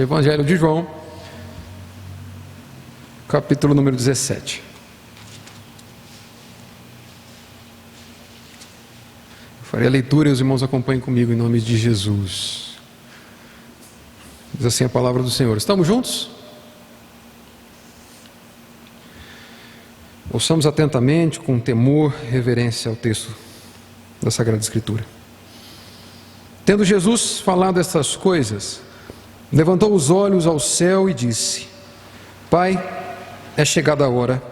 Evangelho de João, capítulo número 17. Eu farei a leitura e os irmãos acompanhem comigo em nome de Jesus. Diz assim a palavra do Senhor. Estamos juntos? Ouçamos atentamente, com temor, reverência ao texto da Sagrada Escritura. Tendo Jesus falado estas coisas, levantou os olhos ao céu e disse: Pai, é chegada a hora,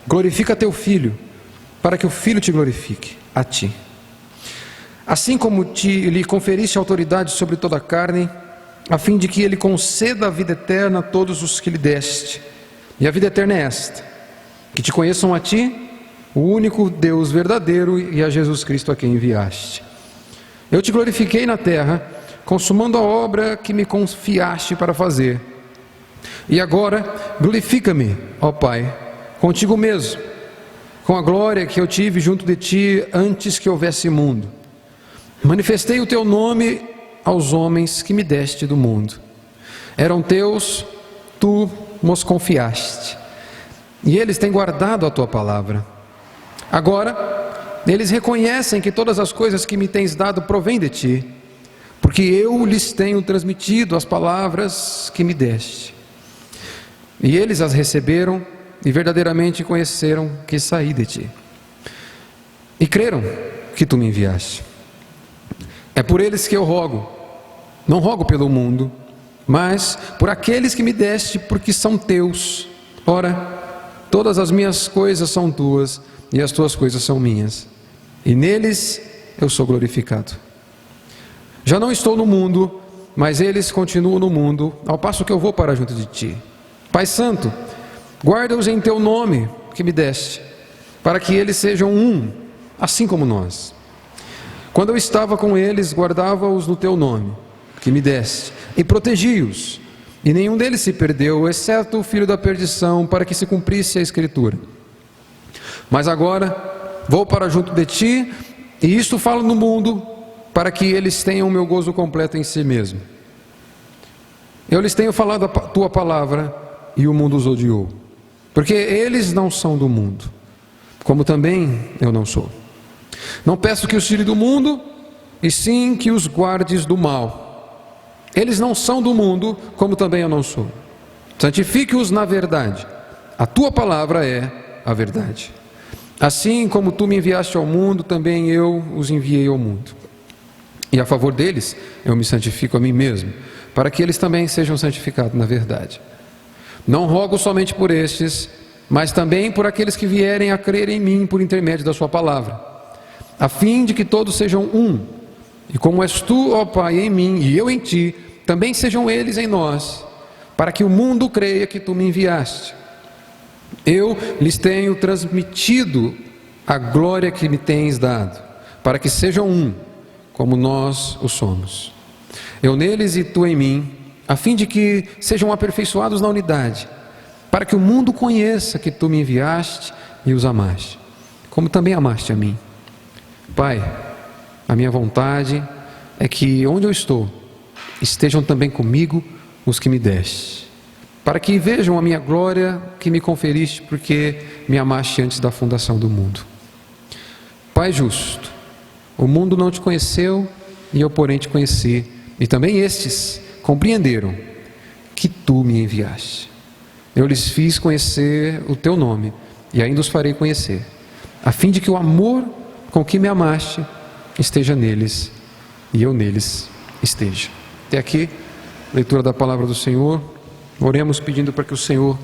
glorifica teu Filho, para que o Filho te glorifique, a ti. Assim como lhe conferiste autoridade sobre toda a carne, a fim de que ele conceda a vida eterna a todos os que lhe deste. E a vida eterna é esta: que te conheçam a ti, o único Deus verdadeiro, e a Jesus Cristo a quem enviaste. Eu te glorifiquei na terra, consumando a obra que me confiaste para fazer. E agora glorifica-me, ó Pai, contigo mesmo, com a glória que eu tive junto de ti antes que houvesse mundo. Manifestei o teu nome aos homens que me deste do mundo. Eram teus, tu nos confiaste, e eles têm guardado a tua palavra. Agora eles reconhecem que todas as coisas que me tens dado provêm de ti, porque eu lhes tenho transmitido as palavras que me deste. E eles as receberam e verdadeiramente conheceram que saí de ti, e creram que tu me enviaste. É por eles que eu rogo, não rogo pelo mundo, mas por aqueles que me deste, porque são teus. Ora, todas as minhas coisas são tuas, e as tuas coisas são minhas, e neles eu sou glorificado. Já não estou no mundo, mas eles continuam no mundo, ao passo que eu vou para junto de ti. Pai Santo, guarda-os em teu nome que me deste, para que eles sejam um, assim como nós. Quando eu estava com eles, guardava-os no teu nome que me deste, e protegi-os, e nenhum deles se perdeu, exceto o filho da perdição, para que se cumprisse a Escritura. Mas agora vou para junto de ti, e isto falo no mundo, para que eles tenham o meu gozo completo em si mesmo. Eu lhes tenho falado a tua palavra, e o mundo os odiou, porque eles não são do mundo, como também eu não sou. Não peço que os tire do mundo, e sim que os guardes do mal. Eles não são do mundo, como também eu não sou. Santifique-os na verdade. A tua palavra é a verdade. Assim como tu me enviaste ao mundo, também eu os enviei ao mundo. E a favor deles, eu me santifico a mim mesmo, para que eles também sejam santificados na verdade. Não rogo somente por estes, mas também por aqueles que vierem a crer em mim por intermédio da sua palavra, a fim de que todos sejam um, e como és tu, ó Pai, em mim, e eu em ti, também sejam eles em nós, para que o mundo creia que tu me enviaste. Eu lhes tenho transmitido a glória que me tens dado, para que sejam um, como nós o somos. Eu neles e tu em mim, a fim de que sejam aperfeiçoados na unidade, para que o mundo conheça que tu me enviaste e os amaste, como também amaste a mim. Pai, a minha vontade é que onde eu estou, estejam também comigo os que me deste, para que vejam a minha glória que me conferiste, porque me amaste antes da fundação do mundo. Pai justo, o mundo não te conheceu, e eu porém te conheci, e também estes compreenderam que tu me enviaste. Eu lhes fiz conhecer o teu nome, e ainda os farei conhecer, a fim de que o amor com que me amaste esteja neles, e eu neles esteja. Até aqui, leitura da palavra do Senhor. Oremos pedindo para que o Senhor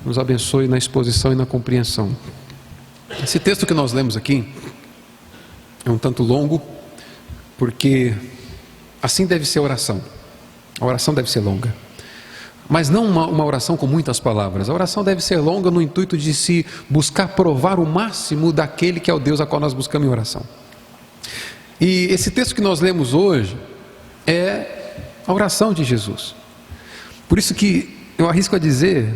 nos abençoe na exposição e na compreensão. Esse texto que nós lemos aqui é um tanto longo, porque assim deve ser a oração. A oração deve ser longa, mas não uma oração com muitas palavras. A oração deve ser longa no intuito de se buscar provar o máximo daquele que é o Deus a qual nós buscamos em oração. E esse texto que nós lemos hoje é a oração de Jesus. Por isso que eu arrisco a dizer,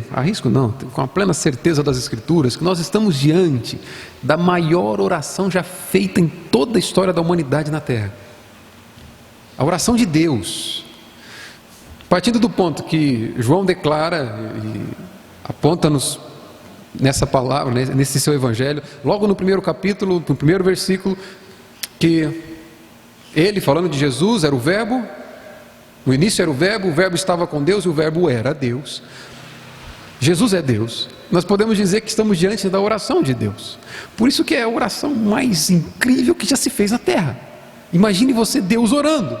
com a plena certeza das Escrituras, que nós estamos diante da maior oração já feita em toda a história da humanidade na Terra. A oração de Deus. Partindo do ponto que João declara e aponta-nos nessa palavra, nesse seu evangelho, logo no primeiro capítulo, no primeiro versículo, que ele, falando de Jesus, era o verbo, no início era o verbo estava com Deus e o verbo era Deus. Jesus é Deus. Nós podemos dizer que estamos diante da oração de Deus. Por isso que é a oração mais incrível que já se fez na terra. Imagine você, Deus, orando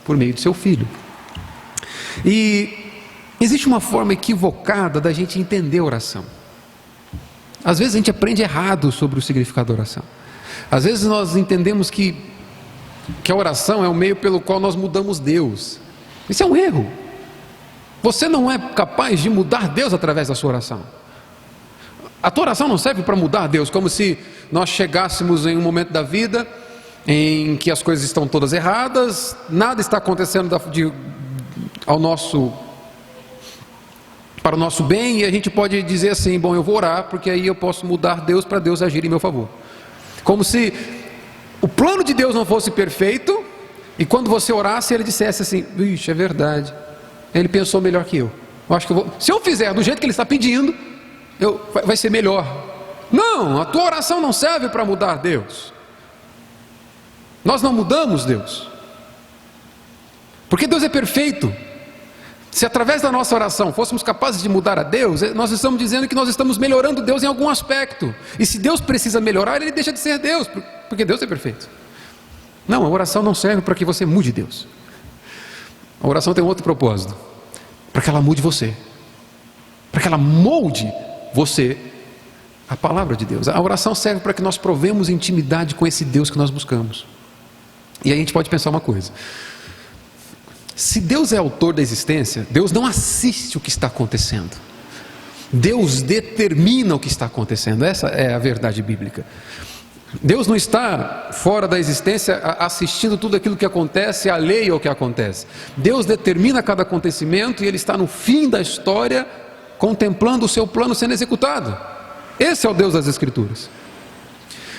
por meio de seu Filho. E existe uma forma equivocada da gente entender a oração. Às vezes a gente aprende errado sobre o significado da oração. Às vezes nós entendemos que a oração é o meio pelo qual nós mudamos Deus. Isso é um erro. Você não é capaz de mudar Deus através da sua oração. A tua oração não serve para mudar Deus, como se nós chegássemos em um momento da vida em que as coisas estão todas erradas, nada está acontecendo para o nosso bem, e a gente pode dizer assim: bom, eu vou orar, porque aí eu posso mudar Deus para Deus agir em meu favor. Como se o plano de Deus não fosse perfeito, e quando você orasse, ele dissesse assim: vixe, é verdade, ele pensou melhor que eu acho que se eu fizer do jeito que ele está pedindo, vai ser melhor. Não, a tua oração não serve para mudar Deus. Nós não mudamos Deus, porque Deus é perfeito. Se através da nossa oração fôssemos capazes de mudar a Deus, nós estamos dizendo que nós estamos melhorando Deus em algum aspecto. E se Deus precisa melhorar, ele deixa de ser Deus, porque Deus é perfeito. Não, a oração não serve para que você mude Deus. A oração tem um outro propósito: para que ela mude você, para que ela molde você a palavra de Deus. A oração serve para que nós provemos intimidade com esse Deus que nós buscamos. E aí a gente pode pensar uma coisa: se Deus é autor da existência, Deus não assiste o que está acontecendo, Deus determina o que está acontecendo. Essa é a verdade bíblica. Deus não está fora da existência assistindo tudo aquilo que acontece, alheio ao que acontece. Deus determina cada acontecimento e Ele está no fim da história, contemplando o seu plano sendo executado. Esse é o Deus das Escrituras.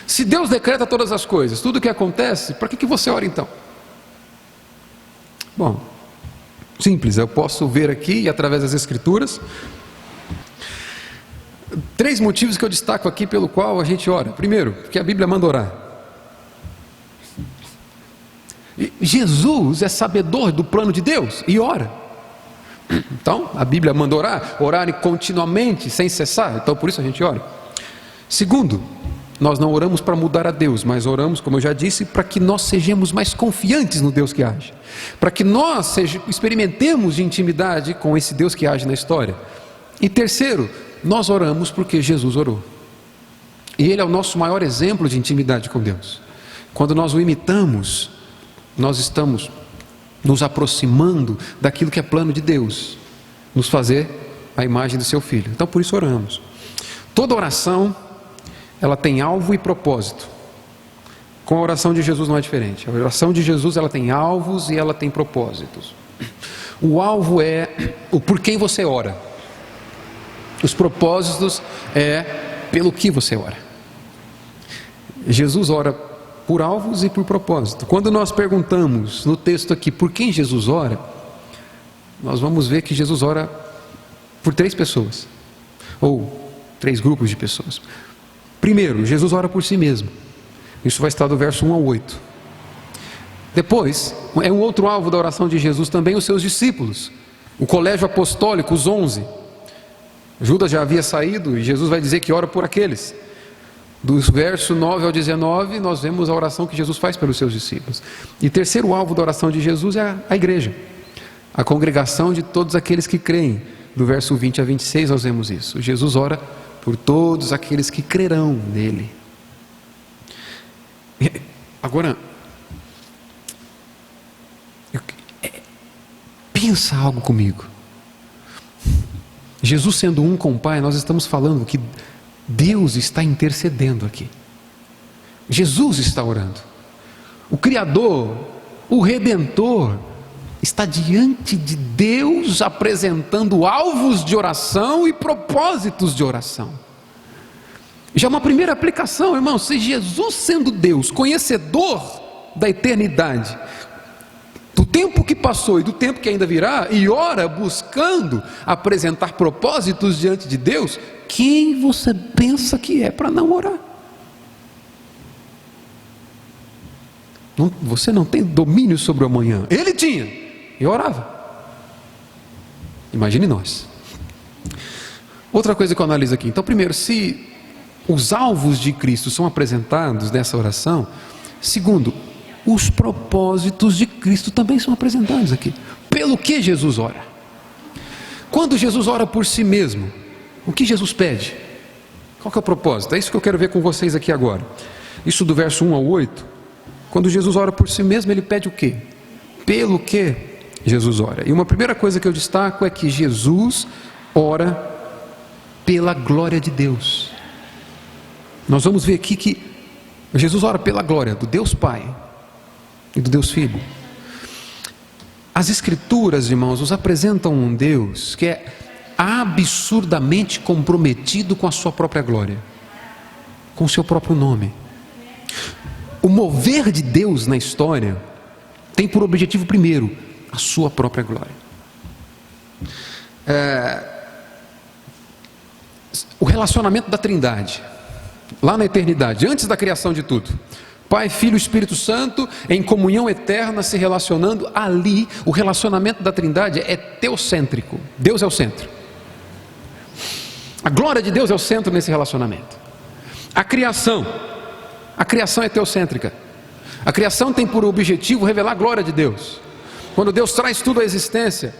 Se Deus decreta todas as coisas, tudo o que acontece, para que você ora então? Bom, simples, eu posso ver aqui, através das Escrituras, 3 motivos que eu destaco aqui pelo qual a gente ora. Primeiro, porque a Bíblia manda orar. Jesus é sabedor do plano de Deus e ora. Então, a Bíblia manda orar continuamente, sem cessar. Então, por isso a gente ora. Segundo, nós não oramos para mudar a Deus, mas oramos, como eu já disse, para que nós sejamos mais confiantes no Deus que age, para que nós experimentemos de intimidade com esse Deus que age na história. E terceiro, nós oramos porque Jesus orou, e Ele é o nosso maior exemplo de intimidade com Deus. Quando nós o imitamos, nós estamos nos aproximando daquilo que é plano de Deus, nos fazer a imagem do seu Filho. Então por isso oramos. Toda oração, ela tem alvo e propósito. Com a oração de Jesus não é diferente. A oração de Jesus, ela tem alvos e ela tem propósitos. O alvo é por quem você ora. Os propósitos é pelo que você ora. Jesus ora por alvos e por propósito. Quando nós perguntamos no texto aqui por quem Jesus ora, nós vamos ver que Jesus ora por 3 pessoas, ou 3 grupos de pessoas. Primeiro, Jesus ora por si mesmo. Isso vai estar do verso 1 ao 8. Depois, é um outro alvo da oração de Jesus também, os seus discípulos, o colégio apostólico, os 11. Judas já havia saído e Jesus vai dizer que ora por aqueles. Dos versos 9 ao 19, nós vemos a oração que Jesus faz pelos seus discípulos. E terceiro alvo da oração de Jesus é a igreja, a congregação de todos aqueles que creem. Do verso 20 a 26 nós vemos isso. Jesus ora por todos aqueles que crerão nele. Agora, pensa algo comigo. Jesus sendo um com o Pai, nós estamos falando que Deus está intercedendo aqui. Jesus está orando. O Criador, o Redentor, está diante de Deus apresentando alvos de oração e propósitos de oração. Já uma primeira aplicação, irmão, se Jesus sendo Deus, conhecedor da eternidade, do tempo que passou e do tempo que ainda virá, e ora buscando apresentar propósitos diante de Deus, quem você pensa que é para não orar? Você não tem domínio sobre o amanhã. Ele tinha e orava. Imagine nós. Outra coisa que eu analiso aqui. Então, primeiro, se os alvos de Cristo são apresentados nessa oração. Segundo, os propósitos de Cristo também são apresentados aqui. Pelo que Jesus ora? Quando Jesus ora por si mesmo, o que Jesus pede? Qual que é o propósito? É isso que eu quero ver com vocês aqui agora. Isso do verso 1 ao 8. Quando Jesus ora por si mesmo, ele pede o quê? Pelo que Jesus ora? E uma primeira coisa que eu destaco é que Jesus ora pela glória de Deus. Nós vamos ver aqui que Jesus ora pela glória do Deus Pai e do Deus Filho. As Escrituras, irmãos, nos apresentam um Deus que é absurdamente comprometido com a sua própria glória, com o seu próprio nome. O mover de Deus na história tem por objetivo primeiro a sua própria glória. O relacionamento da Trindade, lá na eternidade, antes da criação de tudo, Pai, Filho e Espírito Santo em comunhão eterna se relacionando, ali o relacionamento da Trindade é teocêntrico. Deus é o centro. A glória de Deus é o centro nesse relacionamento. A criação é teocêntrica. A criação tem por objetivo revelar a glória de Deus. Quando Deus traz tudo à existência,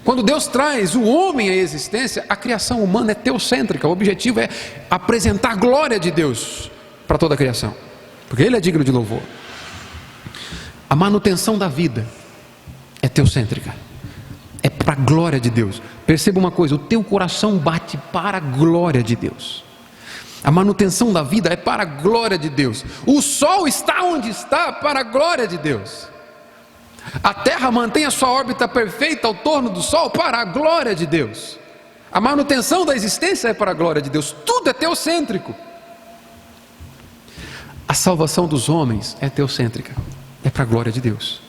quando Deus traz o homem à existência, a criação humana é teocêntrica. O objetivo é apresentar a glória de Deus para toda a criação, porque Ele é digno de louvor. A manutenção da vida é teocêntrica, é para a glória de Deus. Perceba uma coisa: o teu coração bate para a glória de Deus. A manutenção da vida é para a glória de Deus. O sol está onde está para a glória de Deus. A terra mantém a sua órbita perfeita ao torno do sol para a glória de Deus. A manutenção da existência é para a glória de Deus. Tudo é teocêntrico. A salvação dos homens é teocêntrica, é para a glória de Deus.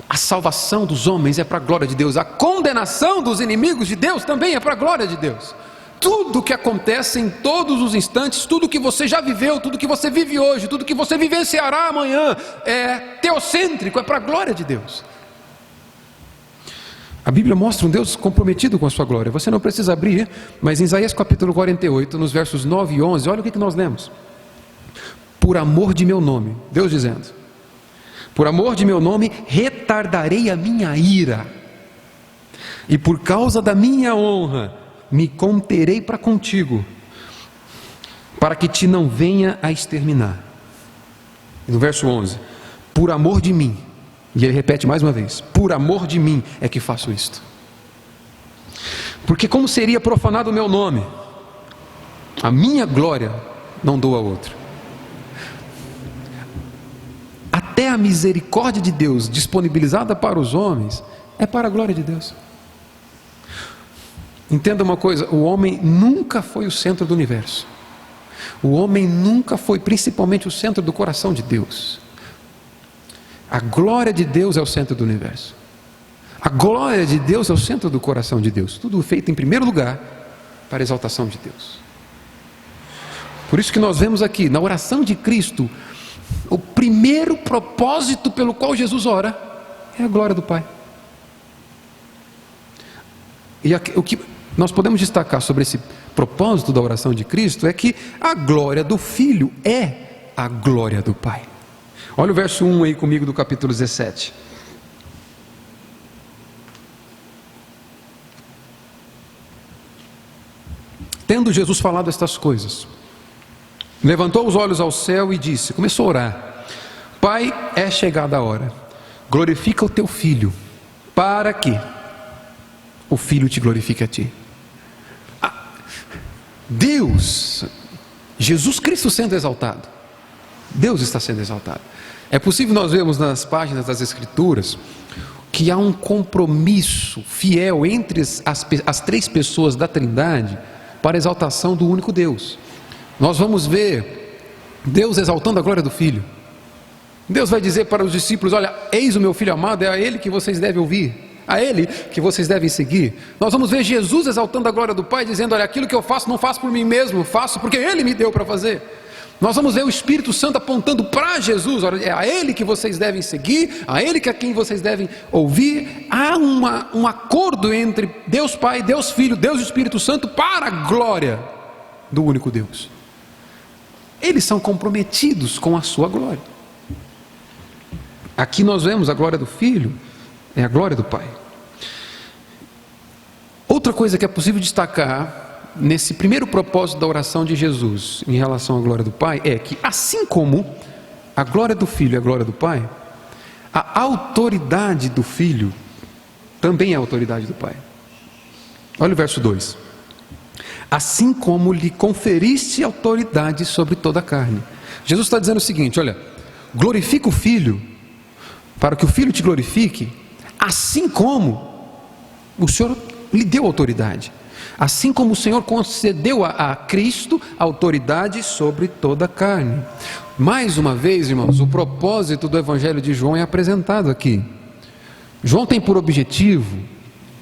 A salvação dos homens é para a glória de Deus. A condenação dos inimigos de Deus também é para a glória de Deus. Tudo que acontece em todos os instantes, tudo que você já viveu, tudo que você vive hoje, tudo que você vivenciará amanhã, é teocêntrico, é para a glória de Deus. A Bíblia mostra um Deus comprometido com a sua glória. Você não precisa abrir, mas em Isaías capítulo 48, nos versos 9 e 11, olha o que nós lemos. Por amor de meu nome, Deus dizendo: por amor de meu nome retardarei a minha ira, e por causa da minha honra me conterei para contigo, para que te não venha a exterminar. E no verso 11, por amor de mim, e ele repete mais uma vez, por amor de mim é que faço isto. Porque como seria profanado o meu nome? A minha glória não dou a outro. Até a misericórdia de Deus disponibilizada para os homens é para a glória de Deus. Entenda uma coisa: o homem nunca foi o centro do universo. O homem nunca foi principalmente o centro do coração de Deus. A glória de Deus é o centro do universo. A glória de Deus é o centro do coração de Deus. Tudo feito em primeiro lugar para a exaltação de Deus. Por isso que nós vemos aqui na oração de Cristo, o primeiro propósito pelo qual Jesus ora é a glória do Pai. E o que nós podemos destacar sobre esse propósito da oração de Cristo é que a glória do Filho é a glória do Pai. Olha o verso 1 aí comigo do capítulo 17. Tendo Jesus falado estas coisas, levantou os olhos ao céu e disse, começou a orar: Pai, é chegada a hora, glorifica o teu Filho, para que o Filho te glorifique a ti. Deus, Jesus Cristo sendo exaltado, Deus está sendo exaltado. É possível nós vermos nas páginas das Escrituras que há um compromisso fiel entre as três pessoas da Trindade para a exaltação do único Deus. Nós vamos ver Deus exaltando a glória do Filho, Deus vai dizer para os discípulos: olha, eis o meu filho amado, é a ele que vocês devem ouvir, a ele que vocês devem seguir. Nós vamos ver Jesus exaltando a glória do Pai, dizendo: olha, aquilo que eu faço não faço por mim mesmo, faço porque ele me deu para fazer. Nós vamos ver o Espírito Santo apontando para Jesus: olha, é a ele que vocês devem seguir, a ele que a quem vocês devem ouvir. Há um acordo entre Deus Pai, Deus Filho, Deus Espírito Santo para a glória do único Deus. Eles são comprometidos com a sua glória. Aqui nós vemos a glória do Filho, é a glória do Pai. Outra coisa que é possível destacar nesse primeiro propósito da oração de Jesus em relação à glória do Pai é que, assim como a glória do Filho é a glória do Pai, a autoridade do Filho também é a autoridade do Pai. Olha o verso 2: assim como lhe conferiste autoridade sobre toda a carne. Jesus está dizendo o seguinte: olha, glorifica o Filho, para que o Filho te glorifique, assim como o Senhor lhe deu autoridade, assim como o Senhor concedeu a Cristo autoridade sobre toda a carne. Mais uma vez, irmãos, o propósito do Evangelho de João é apresentado aqui. João tem por objetivo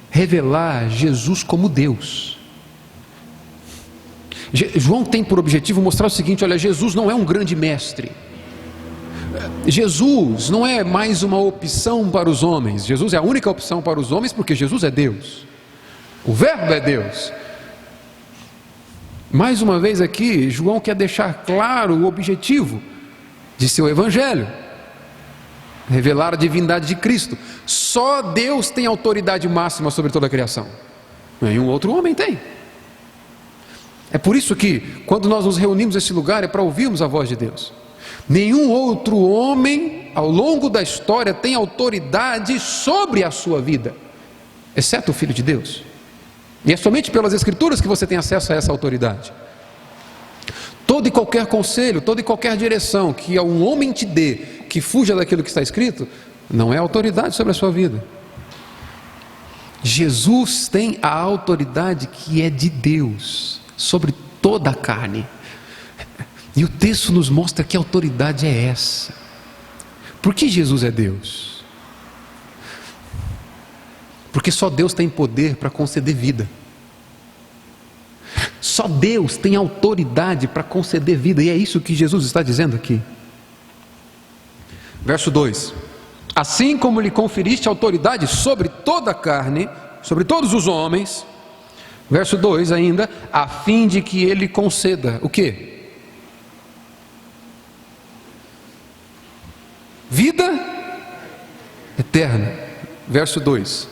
revelar Jesus como Deus. João tem por objetivo mostrar o seguinte: olha, Jesus não é um grande mestre, Jesus não é mais uma opção para os homens, Jesus é a única opção para os homens, porque Jesus é Deus, o Verbo é Deus. Mais uma vez aqui, João quer deixar claro o objetivo de seu Evangelho: revelar a divindade de Cristo. Só Deus tem autoridade máxima sobre toda a criação, nenhum outro homem tem. É por isso que, quando nós nos reunimos nesse lugar, é para ouvirmos a voz de Deus. Nenhum outro homem, ao longo da história, tem autoridade sobre a sua vida, exceto o Filho de Deus. E é somente pelas Escrituras que você tem acesso a essa autoridade. Todo e qualquer conselho, toda e qualquer direção que um homem te dê, que fuja daquilo que está escrito, não é autoridade sobre a sua vida. Jesus tem a autoridade que é de Deus sobre toda a carne. E o texto nos mostra que autoridade é essa. Por que Jesus é Deus? Porque só Deus tem poder para conceder vida. Só Deus tem autoridade para conceder vida, e é isso que Jesus está dizendo aqui. Verso 2: assim como lhe conferiste autoridade sobre toda a carne, sobre todos os homens. Verso 2 ainda: a fim de que ele conceda o quê? Vida eterna. Verso 2,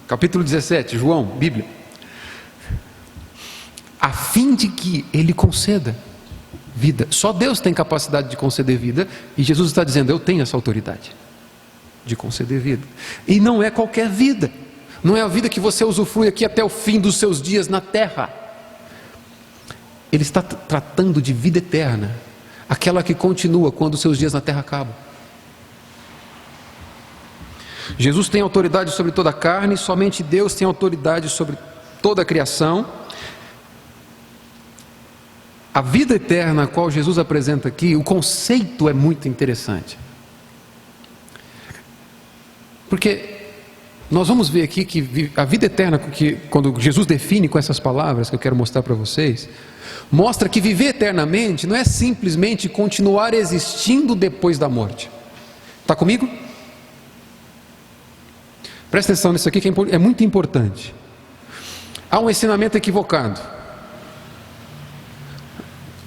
capítulo 17, João, Bíblia. A fim de que ele conceda vida. Só Deus tem capacidade de conceder vida, e Jesus está dizendo: eu tenho essa autoridade de conceder vida. E não é qualquer vida, não é a vida que você usufrui aqui até o fim dos seus dias na terra. Ele está tratando de vida eterna, aquela que continua quando os seus dias na terra acabam. Jesus tem autoridade sobre toda a carne, somente Deus tem autoridade sobre toda a criação. A vida eterna a qual Jesus apresenta aqui, o conceito é muito interessante. Porque nós vamos ver aqui que a vida eterna, que quando Jesus define com essas palavras que eu quero mostrar para vocês, mostra que viver eternamente não é simplesmente continuar existindo depois da morte. Está comigo? Presta atenção nisso aqui, que é muito importante. Há um ensinamento equivocado.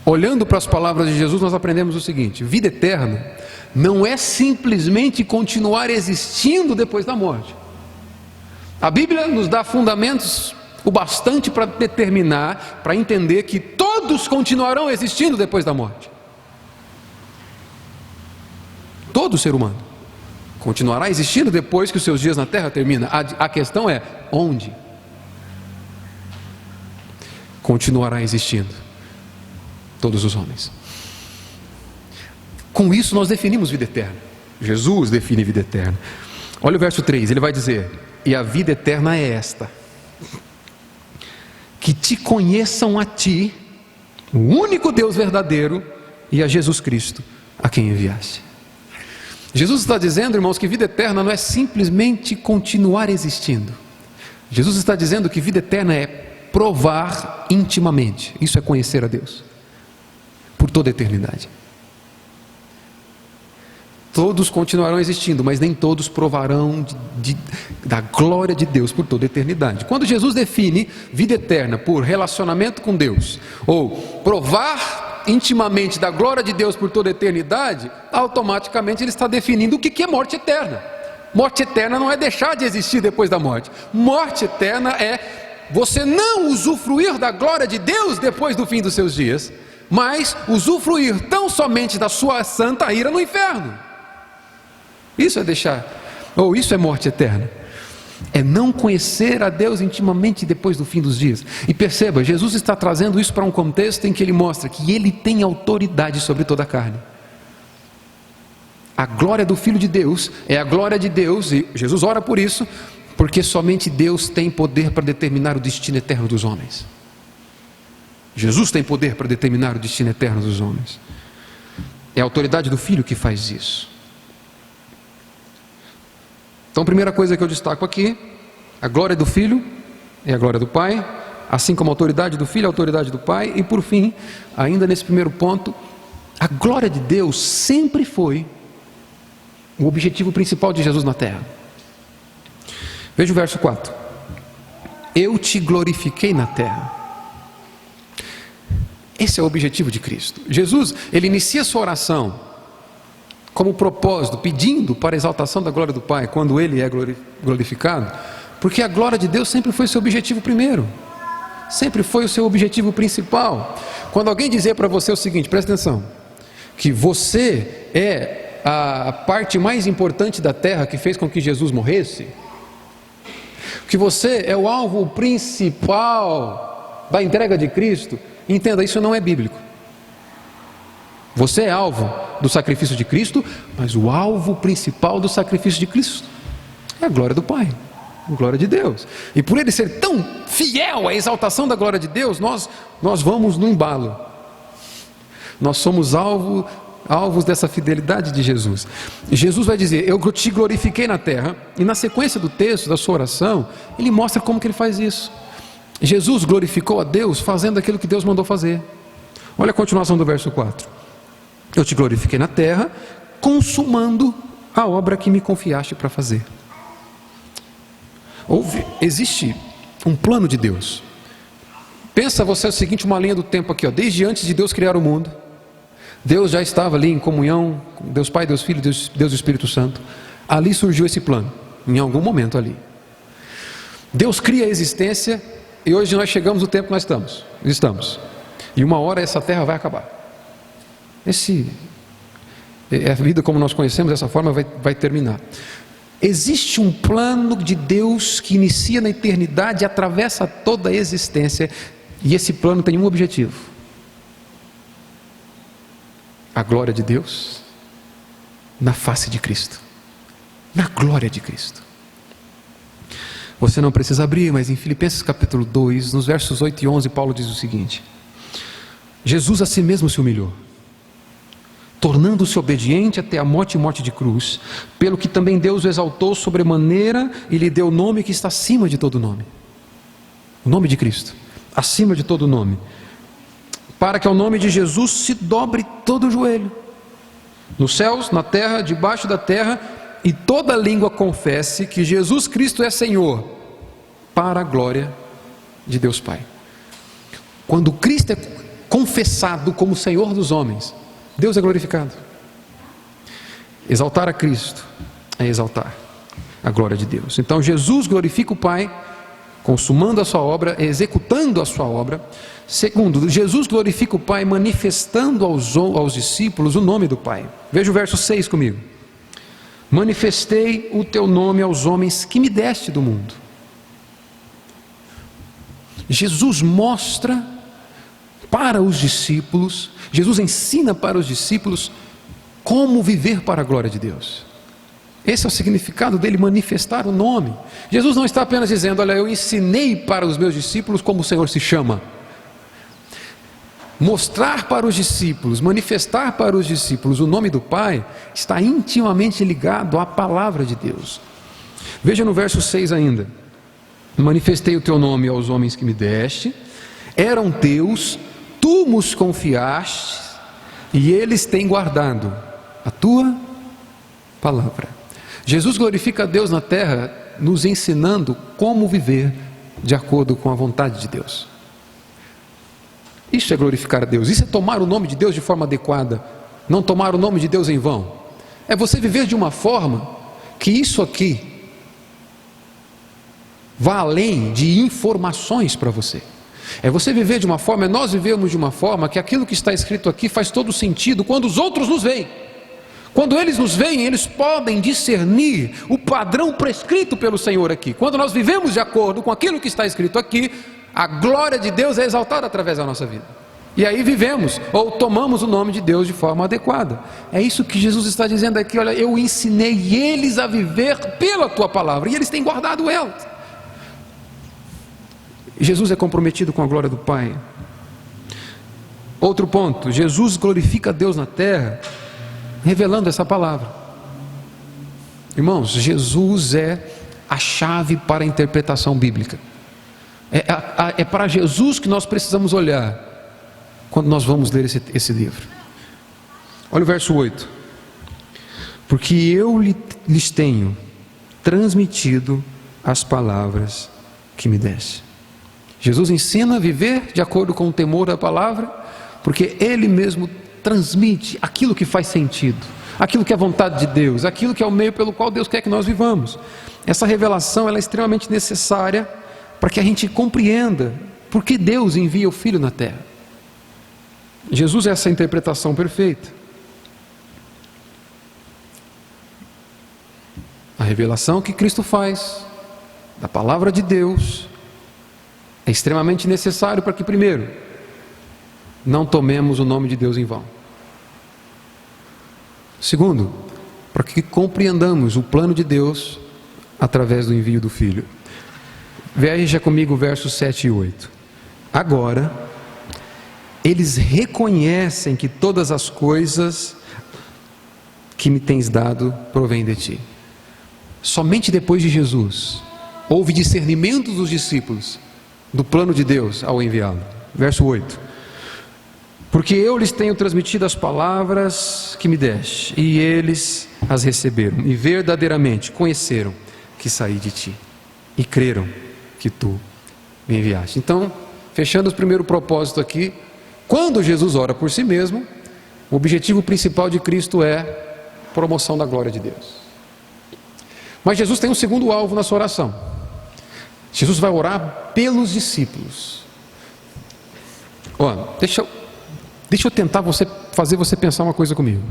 Olhando para as palavras de Jesus, nós aprendemos o seguinte: vida eterna não é simplesmente continuar existindo depois da morte. A Bíblia nos dá fundamentos o bastante para determinar, para entender que todos continuarão existindo depois da morte. Todo ser humano continuará existindo depois que os seus dias na terra terminam. A questão é onde continuará existindo todos os homens. Com isso nós definimos vida eterna. Jesus define vida eterna. Olha o verso 3, ele vai dizer: e a vida eterna é esta, que te conheçam a ti, o único Deus verdadeiro, e a Jesus Cristo, a quem enviaste. Jesus está dizendo, irmãos, que vida eterna não é simplesmente continuar existindo. Jesus está dizendo que vida eterna é provar intimamente. Isso é conhecer a Deus por toda a eternidade. Todos continuarão existindo, mas nem todos provarão da glória de Deus por toda a eternidade. Quando Jesus define vida eterna por relacionamento com Deus, ou provar intimamente da glória de Deus por toda a eternidade, automaticamente ele está definindo o que é morte eterna. Morte eterna não é deixar de existir depois da morte. Morte eterna é você não usufruir da glória de Deus depois do fim dos seus dias, mas usufruir tão somente da sua santa ira no inferno. Isso é deixar, ou isso é morte eterna. É não conhecer a Deus intimamente depois do fim dos dias. E perceba, Jesus está trazendo isso para um contexto em que ele mostra que ele tem autoridade sobre toda a carne. A glória do Filho de Deus é a glória de Deus, e Jesus ora por isso, porque somente Deus tem poder para determinar o destino eterno dos homens. Jesus tem poder para determinar o destino eterno dos homens. É a autoridade do Filho que faz isso. Então, a primeira coisa que eu destaco aqui, a glória do Filho é a glória do Pai, assim como a autoridade do Filho é a autoridade do Pai. E por fim, ainda nesse primeiro ponto, a glória de Deus sempre foi o objetivo principal de Jesus na terra. Veja o verso 4. Eu te glorifiquei na terra. Esse é o objetivo de Cristo. Jesus, ele inicia sua oração como propósito, pedindo para a exaltação da glória do Pai, quando ele é glorificado, porque a glória de Deus sempre foi o seu objetivo primeiro, sempre foi o seu objetivo principal. Quando alguém dizer para você o seguinte, presta atenção, que você é a parte mais importante da terra que fez com que Jesus morresse, que você é o alvo principal da entrega de Cristo, entenda, isso não é bíblico. Você é alvo do sacrifício de Cristo, mas o alvo principal do sacrifício de Cristo é a glória do Pai, a glória de Deus. E por ele ser tão fiel à exaltação da glória de Deus, nós vamos no embalo. Nós somos alvos dessa fidelidade de Jesus. E Jesus vai dizer, eu te glorifiquei na terra, e na sequência do texto, da sua oração, ele mostra como que ele faz isso. Jesus glorificou a Deus fazendo aquilo que Deus mandou fazer. Olha a continuação do verso 4. Eu te glorifiquei na terra, consumando a obra que me confiaste para fazer. Existe um plano de Deus. Pensa você o seguinte, uma linha do tempo aqui, ó, desde antes de Deus criar o mundo, Deus já estava ali em comunhão com Deus Pai, Deus Filho, Deus e Espírito Santo. Ali surgiu esse plano, em algum momento ali. Deus cria a existência e hoje nós chegamos no tempo que nós estamos. E uma hora essa terra vai acabar. A vida como nós conhecemos, dessa forma vai terminar. Existe um plano de Deus que inicia na eternidade e atravessa toda a existência, e esse plano tem um objetivo: a glória de Deus na face de Cristo, na glória de Cristo. Você não precisa abrir, mas em Filipenses capítulo 2, nos versos 8 e 11, Paulo diz o seguinte: Jesus a si mesmo se humilhou, tornando-se obediente até a morte e morte de cruz, pelo que também Deus o exaltou sobremaneira e lhe deu o nome que está acima de todo nome. O nome de Cristo, acima de todo nome, para que ao nome de Jesus se dobre todo o joelho, nos céus, na terra, debaixo da terra, e toda língua confesse que Jesus Cristo é Senhor, para a glória de Deus Pai. Quando Cristo é confessado como Senhor dos homens, Deus é glorificado. Exaltar a Cristo é exaltar a glória de Deus. Então Jesus glorifica o Pai, consumando a sua obra, executando a sua obra. Segundo, Jesus glorifica o Pai, manifestando aos discípulos o nome do Pai. Veja o verso 6 comigo. Manifestei o teu nome aos homens que me deste do mundo. Jesus mostra para os discípulos, Jesus ensina para os discípulos como viver para a glória de Deus. Esse é o significado dele manifestar o nome. Jesus não está apenas dizendo, olha, eu ensinei para os meus discípulos como o Senhor se chama. mostrar para os discípulos, manifestar para os discípulos o nome do Pai, está intimamente ligado à palavra de Deus. Veja no verso 6 ainda: manifestei o teu nome aos homens que me deste, eram teus, tu nos confiaste, e eles têm guardado a tua palavra. Jesus glorifica a Deus na terra, nos ensinando como viver de acordo com a vontade de Deus. Isso é glorificar a Deus, isso é tomar o nome de Deus de forma adequada, não tomar o nome de Deus em vão. É você viver de uma forma que isso aqui vá além de informações para você. É você viver de uma forma, é nós vivemos de uma forma que aquilo que está escrito aqui faz todo sentido quando os outros nos veem. Quando eles nos veem, eles podem discernir o padrão prescrito pelo Senhor aqui. Quando nós vivemos de acordo com aquilo que está escrito aqui, a glória de Deus é exaltada através da nossa vida. E aí vivemos, ou tomamos o nome de Deus de forma adequada. É isso que Jesus está dizendo aqui: olha, eu ensinei eles a viver pela tua palavra, e eles têm guardado ela. Jesus é comprometido com a glória do Pai. Outro ponto: Jesus glorifica a Deus na terra, revelando essa palavra. Irmãos, Jesus é a chave para a interpretação bíblica. É para Jesus que nós precisamos olhar quando nós vamos ler esse livro. Olha o verso 8: porque eu lhes tenho transmitido as palavras que me deste. Jesus ensina a viver de acordo com o temor da palavra, porque Ele mesmo transmite aquilo que faz sentido, aquilo que é a vontade de Deus, aquilo que é o meio pelo qual Deus quer que nós vivamos. Essa revelação ela é extremamente necessária para que a gente compreenda por que Deus envia o Filho na terra. Jesus é essa interpretação perfeita. A revelação que Cristo faz da palavra de Deus é extremamente necessário para que, primeiro, não tomemos o nome de Deus em vão. Segundo, para que compreendamos o plano de Deus através do envio do Filho. Veja comigo versos 7 e 8. Agora, eles reconhecem que todas as coisas que me tens dado provêm de ti. Somente depois de Jesus houve discernimento dos discípulos do plano de Deus ao enviá-lo. Verso 8: porque eu lhes tenho transmitido as palavras que me deste, e eles as receberam, e verdadeiramente conheceram que saí de ti, e creram que tu me enviaste. Então, fechando o primeiro propósito aqui, quando Jesus ora por si mesmo, o objetivo principal de Cristo é promoção da glória de Deus. Mas Jesus tem um segundo alvo na sua oração. Jesus vai orar pelos discípulos. Ó, deixa eu tentar fazer você pensar uma coisa comigo.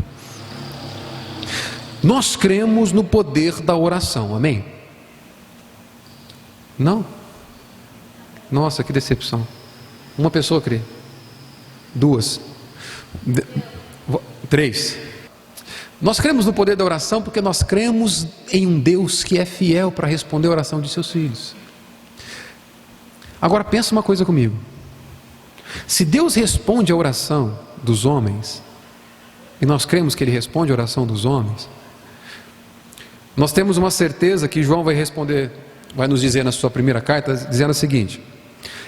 Nós cremos no poder da oração, amém? Não? Nossa, que decepção. Uma pessoa crê. 2. 3. Nós cremos no poder da oração porque nós cremos em um Deus que é fiel para responder a oração de seus filhos. Agora pensa uma coisa comigo. Se Deus responde a oração dos homens, e nós cremos que Ele responde a oração dos homens, nós temos uma certeza que João vai responder, vai nos dizer na sua primeira carta, dizendo o seguinte: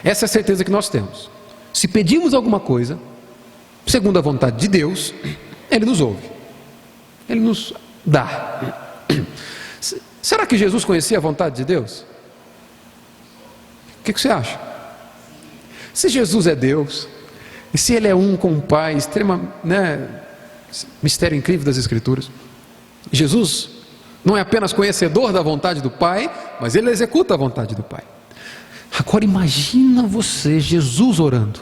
essa é a certeza que nós temos. Se pedimos alguma coisa, segundo a vontade de Deus, Ele nos ouve, Ele nos dá. Será que Jesus conhecia a vontade de Deus? O que você acha? Se Jesus é Deus, e se Ele é um com o Pai, mistério incrível das Escrituras, Jesus não é apenas conhecedor da vontade do Pai, mas Ele executa a vontade do Pai. Agora imagina você, Jesus orando.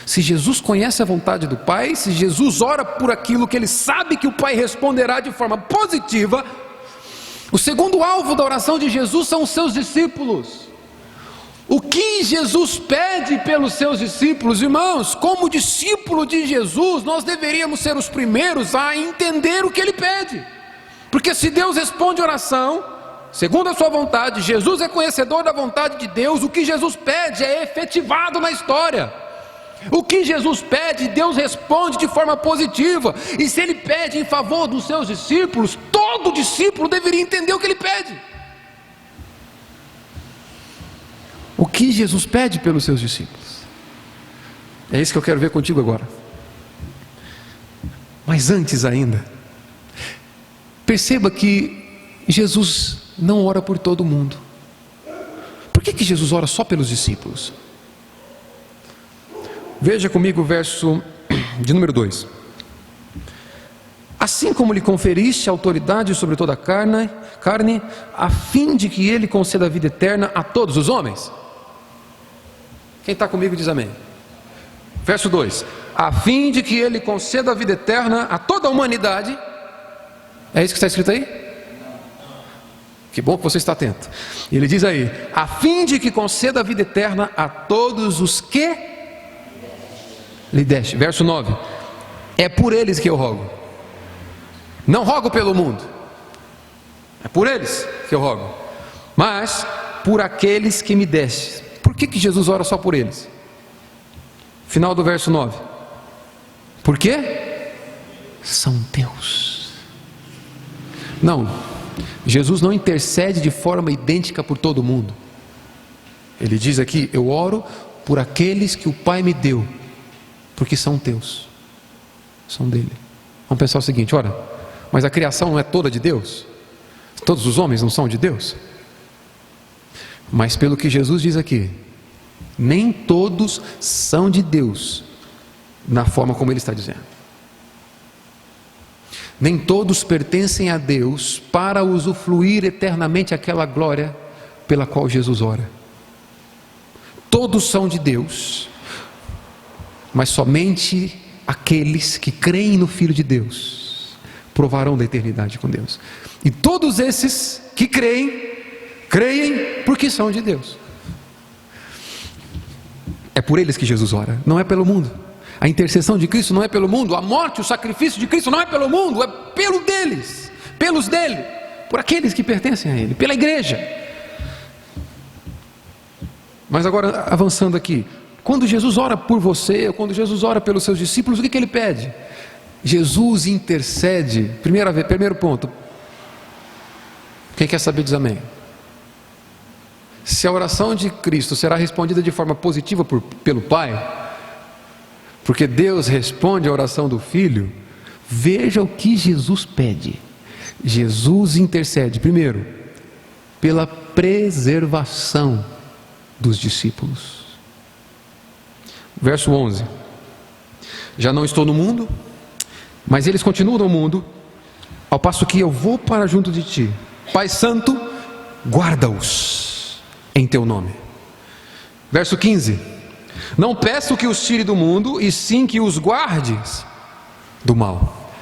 Se Jesus conhece a vontade do Pai, se Jesus ora por aquilo que Ele sabe que o Pai responderá de forma positiva, o segundo alvo da oração de Jesus são os seus discípulos. O que Jesus pede pelos seus discípulos, irmãos, como discípulo de Jesus, nós deveríamos ser os primeiros a entender o que Ele pede. Porque se Deus responde oração, segundo a sua vontade, Jesus é conhecedor da vontade de Deus, o que Jesus pede é efetivado na história. O que Jesus pede, Deus responde de forma positiva. E se Ele pede em favor dos seus discípulos, todo discípulo deveria entender o que Ele pede. O que Jesus pede pelos seus discípulos? É isso que eu quero ver contigo agora. Mas antes ainda, perceba que Jesus não ora por todo mundo. Por que Jesus ora só pelos discípulos? Veja comigo o verso de número 2. Assim como lhe conferiste autoridade sobre toda a carne, a fim de que ele conceda a vida eterna a todos os homens. Quem está comigo diz amém. Verso 2: a fim de que ele conceda a vida eterna a toda a humanidade. É isso que está escrito aí? Que bom que você está atento. Ele diz aí: a fim de que conceda a vida eterna a todos os que lhe deste. Verso 9: é por eles que eu rogo. Não rogo pelo mundo, é por eles que eu rogo, mas por aqueles que me deste. Por que Jesus ora só por eles? Final do verso 9: por quê? São teus. Não, Jesus não intercede de forma idêntica por todo mundo. Ele diz aqui: eu oro por aqueles que o Pai me deu, porque são teus, são dele. Vamos pensar o seguinte: ora, mas a criação não é toda de Deus? Todos os homens não são de Deus? Mas pelo que Jesus diz aqui, nem todos são de Deus na forma como ele está dizendo. Nem todos pertencem a Deus para usufruir eternamente aquela glória pela qual Jesus ora. Todos são de Deus, mas somente aqueles que creem no Filho de Deus provarão da eternidade com Deus. E todos esses que creem porque são de Deus. É por eles que Jesus ora, não é pelo mundo. A intercessão de Cristo não é pelo mundo, a morte, o sacrifício de Cristo não é pelo mundo, é pelos dele, por aqueles que pertencem a ele, pela igreja. Mas agora, avançando aqui, quando Jesus ora por você, quando Jesus ora pelos seus discípulos, o que ele pede? Jesus intercede. Primeiro ponto. Quem quer saber diz amém. Se a oração de Cristo será respondida de forma positiva pelo Pai, porque Deus responde a oração do Filho, veja o que Jesus pede. Jesus intercede, primeiro, pela preservação dos discípulos. Verso 11: já não estou no mundo, mas eles continuam no mundo, ao passo que eu vou para junto de ti. Pai Santo, guarda-os em teu nome. Verso 15: não peço que os tire do mundo, e sim que os guardes do mal.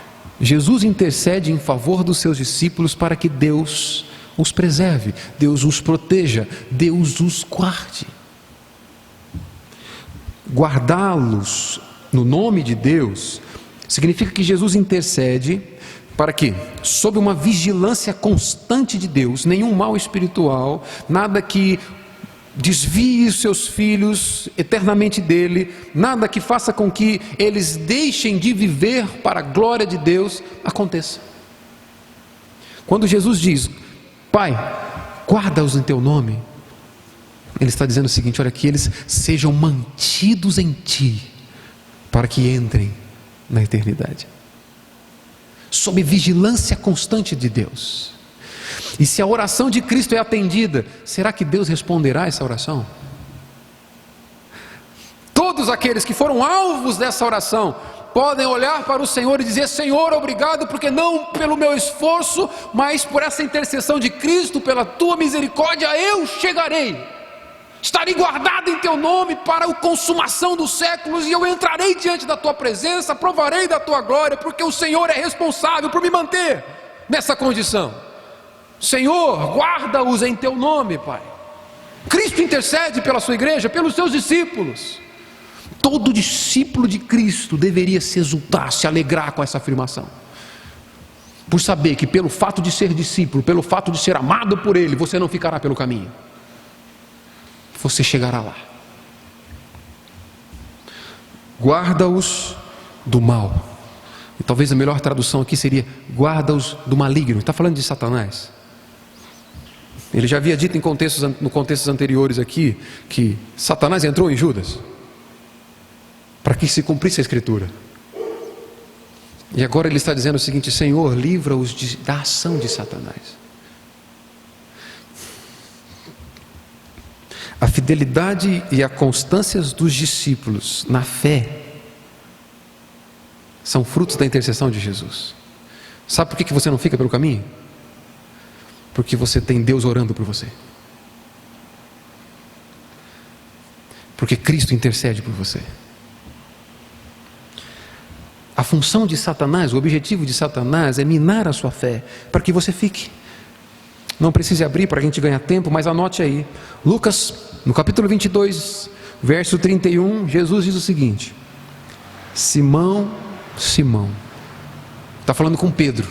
Jesus intercede em favor dos seus discípulos para que Deus os preserve, Deus os proteja, Deus os guarde. Guardá-los no nome de Deus significa que Jesus intercede para que, sob uma vigilância constante de Deus, nenhum mal espiritual, nada que desvie os seus filhos eternamente dele, nada que faça com que eles deixem de viver para a glória de Deus, aconteça. Quando Jesus diz: Pai, guarda-os em teu nome, ele está dizendo o seguinte: olha, que eles sejam mantidos em ti, para que entrem na eternidade, sob vigilância constante de Deus. E se a oração de Cristo é atendida, será que Deus responderá essa oração? Todos aqueles que foram alvos dessa oração podem olhar para o Senhor e dizer: Senhor, obrigado, porque não pelo meu esforço, mas por essa intercessão de Cristo, pela tua misericórdia, eu chegarei, estarei guardado em teu nome para a consumação dos séculos, e eu entrarei diante da tua presença, provarei da tua glória, porque o Senhor é responsável por me manter nessa condição. Senhor, guarda-os em teu nome, Pai. Cristo intercede pela sua igreja, pelos seus discípulos. Todo discípulo de Cristo deveria se exultar, se alegrar com essa afirmação, por saber que pelo fato de ser discípulo, pelo fato de ser amado por Ele, você não ficará pelo caminho, você chegará lá. guarda-os do mal. E talvez a melhor tradução aqui seria: guarda-os do maligno. Está falando de Satanás. Ele já havia dito no contextos anteriores aqui que Satanás entrou em Judas para que se cumprisse a Escritura. E agora ele está dizendo o seguinte: Senhor, livra-os da ação de Satanás. A fidelidade e a constância dos discípulos na fé são frutos da intercessão de Jesus. Sabe por que você não fica pelo caminho? Porque você tem Deus orando por você. Porque Cristo intercede por você. A função de Satanás, o objetivo de Satanás é minar a sua fé, para que você fique. Não precise abrir para a gente ganhar tempo, mas anote aí. Lucas, no capítulo 22, verso 31, Jesus diz o seguinte: Simão, Simão, está falando com Pedro,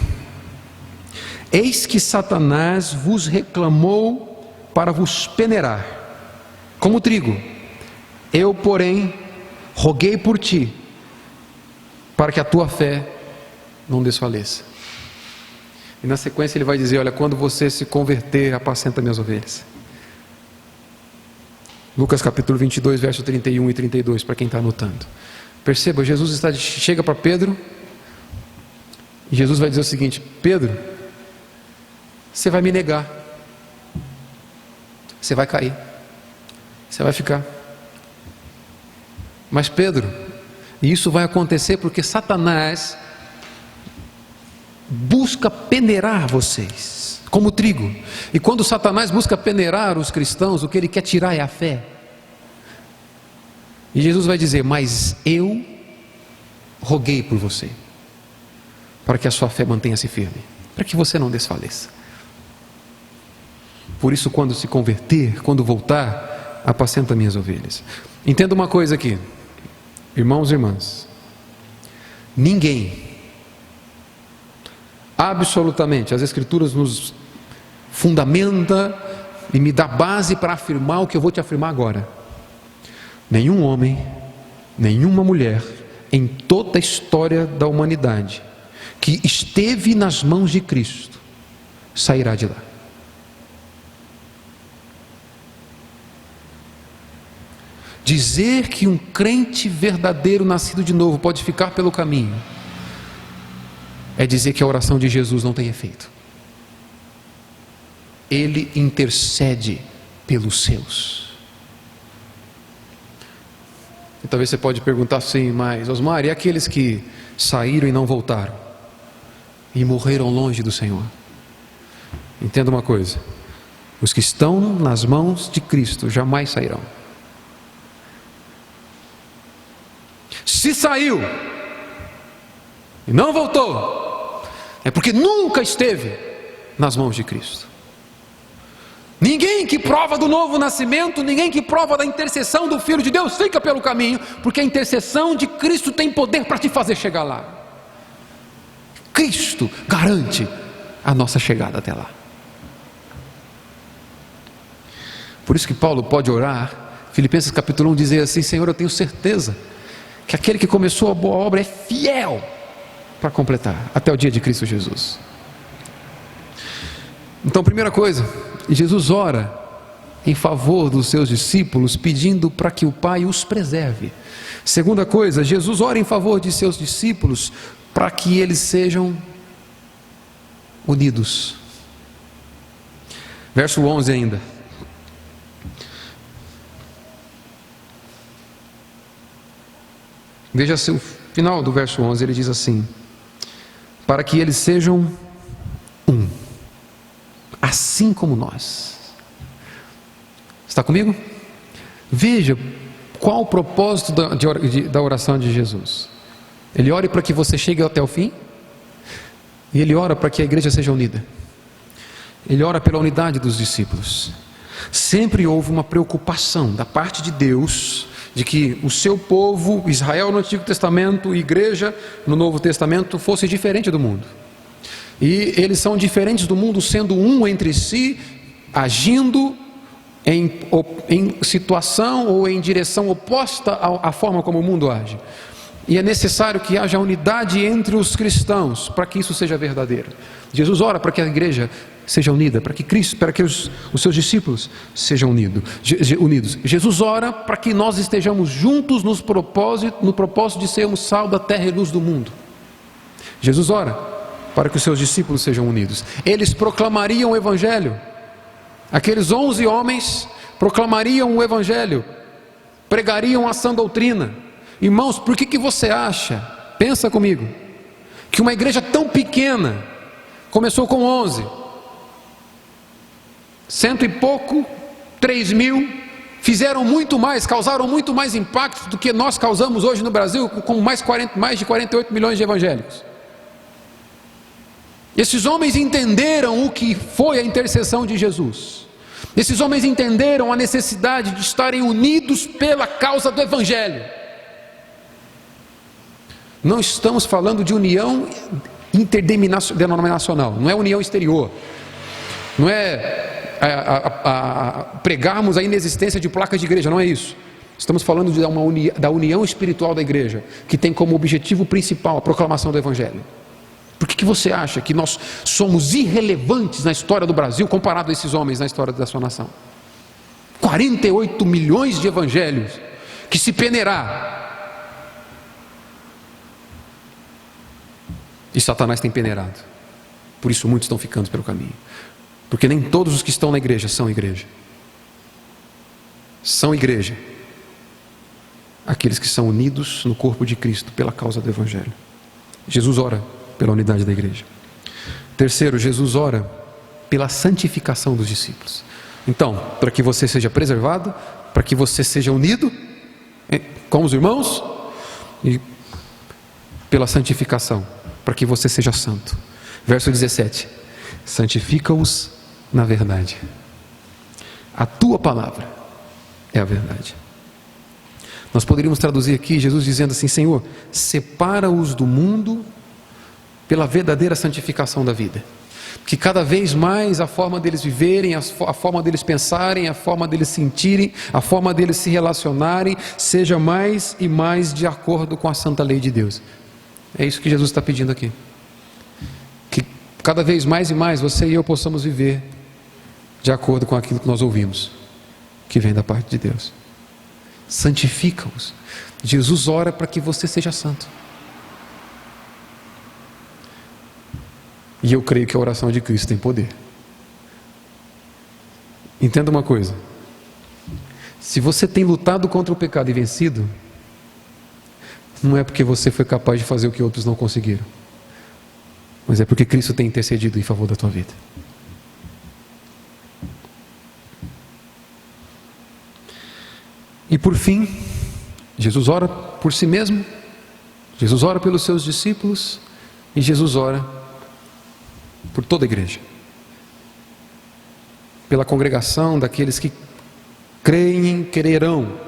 eis que Satanás vos reclamou para vos peneirar, como trigo. Eu, porém, roguei por ti, para que a tua fé não desfaleça. E na sequência ele vai dizer: olha, quando você se converter, apacenta minhas ovelhas. Lucas capítulo 22, verso 31 e 32, para quem está anotando. Perceba, Jesus chega para Pedro, e Jesus vai dizer o seguinte: Pedro, você vai me negar, você vai cair, você vai ficar. Mas Pedro, e isso vai acontecer porque Satanás busca peneirar vocês como trigo. E quando Satanás busca peneirar os cristãos, o que ele quer tirar é a fé. E Jesus vai dizer: mas eu roguei por você, para que a sua fé mantenha-se firme, para que você não desfaleça. Por isso, quando se converter, quando voltar, apacenta minhas ovelhas. Entenda uma coisa aqui, irmãos e irmãs: ninguém, absolutamente, as Escrituras nos fundamenta e me dá base para afirmar o que eu vou te afirmar agora. Nenhum homem, nenhuma mulher em toda a história da humanidade que esteve nas mãos de Cristo sairá de lá. Dizer que um crente verdadeiro nascido de novo pode ficar pelo caminho é dizer que a oração de Jesus não tem efeito. Ele intercede pelos seus. E talvez você pode perguntar assim: mas Osmar, e aqueles que saíram e não voltaram? E morreram longe do Senhor? Entenda uma coisa: os que estão nas mãos de Cristo jamais sairão. Se saiu e não voltou, é porque nunca esteve nas mãos de Cristo. Ninguém que prova do novo nascimento, ninguém que prova da intercessão do Filho de Deus fica pelo caminho, porque a intercessão de Cristo tem poder para te fazer chegar lá. Cristo garante a nossa chegada até lá. Por isso que Paulo pode orar, Filipenses capítulo 1 dizer assim: Senhor, eu tenho certeza que aquele que começou a boa obra é fiel para completar até o dia de Cristo Jesus. Então, primeira coisa, Jesus ora em favor dos seus discípulos, pedindo para que o Pai os preserve. Segunda coisa, Jesus ora em favor de seus discípulos para que eles sejam unidos. Verso 11 ainda. Veja-se o final do verso 11, ele diz assim: para que eles sejam um, assim como nós. Está comigo? Veja qual o propósito da oração de Jesus. Ele ora para que você chegue até o fim, e ele ora para que a igreja seja unida. Ele ora pela unidade dos discípulos. Sempre houve uma preocupação da parte de Deus de que o seu povo, Israel no Antigo Testamento, igreja no Novo Testamento, fosse diferente do mundo. E eles são diferentes do mundo sendo um entre si, agindo em situação ou em direção oposta à forma como o mundo age. E é necessário que haja unidade entre os cristãos para que isso seja verdadeiro. Jesus ora para que a igreja seja unida, para que os seus discípulos sejam unidos. Jesus ora para que nós estejamos juntos no propósito de sermos sal da terra e luz do mundo. Jesus ora para que os seus discípulos sejam unidos. Eles proclamariam o Evangelho. Aqueles 11 homens proclamariam o Evangelho, pregariam a sã doutrina. Irmãos, por que você acha, pensa comigo, que uma igreja tão pequena, começou com 11, 100 e pouco, 3.000, fizeram muito mais, causaram muito mais impacto do que nós causamos hoje no Brasil, com mais de 48 milhões de evangélicos? Esses homens entenderam o que foi a intercessão de Jesus. Esses homens entenderam a necessidade de estarem unidos pela causa do Evangelho. Não estamos falando de união interdenominacional, não é união exterior, não é pregarmos a inexistência de placas de igreja, não é isso. Estamos falando da união espiritual da igreja, que tem como objetivo principal a proclamação do Evangelho. Por que você acha que nós somos irrelevantes na história do Brasil comparado a esses homens na história da sua nação? 48 milhões de evangelhos que se peneirar. E Satanás tem peneirado. Por isso muitos estão ficando pelo caminho. Porque nem todos os que estão na igreja são igreja. São igreja aqueles que são unidos no corpo de Cristo pela causa do Evangelho. Jesus ora pela unidade da igreja. Terceiro, Jesus ora pela santificação dos discípulos. Então, para que você seja preservado, para que você seja unido com os irmãos, e pela santificação, para que você seja santo. Verso 17: santifica-os na verdade. A tua palavra é a verdade. Nós poderíamos traduzir aqui Jesus dizendo assim: Senhor, separa-os do mundo pela verdadeira santificação da vida. Que cada vez mais a forma deles viverem, a forma deles pensarem, a forma deles sentirem, a forma deles se relacionarem, seja mais e mais de acordo com a santa lei de Deus. É isso que Jesus está pedindo aqui. Que cada vez mais e mais você e eu possamos viver de acordo com aquilo que nós ouvimos, que vem da parte de Deus. Santifica-os. Jesus ora para que você seja santo. E eu creio que a oração de Cristo tem poder. Entenda uma coisa: se você tem lutado contra o pecado e vencido, não é porque você foi capaz de fazer o que outros não conseguiram, mas é porque Cristo tem intercedido em favor da tua vida. E por fim, Jesus ora por si mesmo, Jesus ora pelos seus discípulos, e Jesus ora por toda a igreja, pela congregação daqueles que creem, crerão